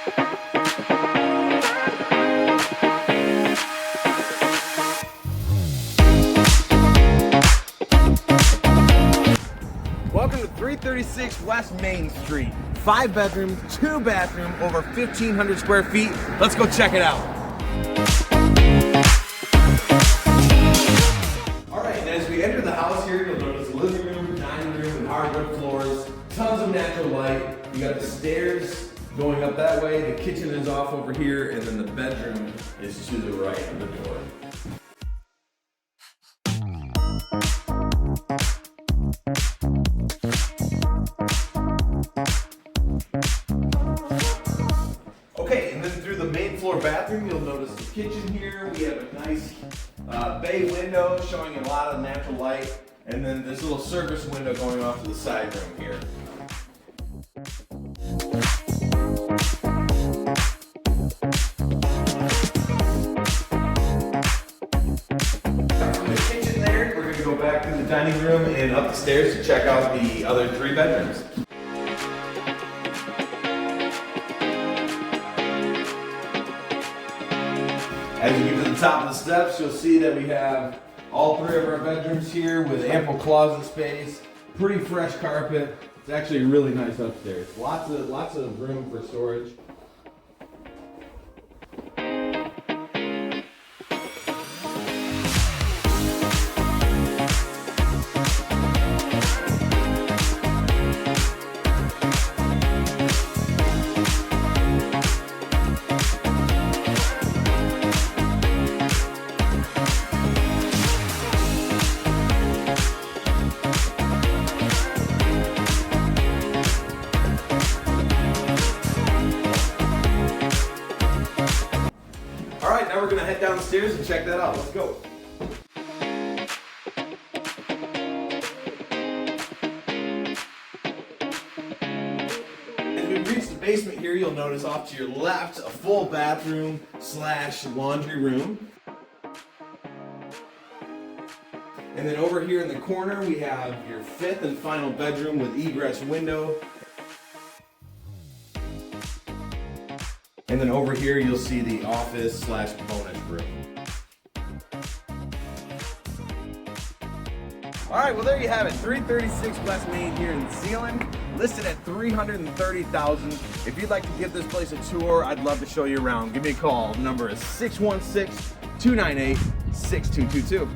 Welcome to 336 West Main Street. 5 bedroom, 2 bathroom, over 1,500 square feet. Let's go check it out. All right, and as we enter the house here, you'll notice the living room, dining room, and hardwood floors. Tons of natural light. You got the stairs going up that way. The kitchen is off over here, and then the bedroom is to the right of the door. Okay, and then through the main floor bathroom, you'll notice the kitchen here. We have a nice bay window showing a lot of natural light, and then this little service window going off to the side room here. From the kitchen there, we're going to go back to the dining room and up the stairs to check out the other 3 bedrooms. As you get to the top of the steps, you'll see that we have all 3 of our bedrooms here with ample closet space, pretty fresh carpet. It's actually really nice upstairs. Lots of room for storage. Alright, now we're going to head downstairs and check that out. Let's go. As we reach the basement here, you'll notice off to your left a full bathroom / laundry room. And then over here in the corner we have your 5th and final bedroom with egress window. And then over here you'll see the office / bonus room. Alright, well there you have it. 336 West Main here in Zeeland, listed at $330,000. If you'd like to give this place a tour, I'd love to show you around. Give me a call. The number is 616-298-6222.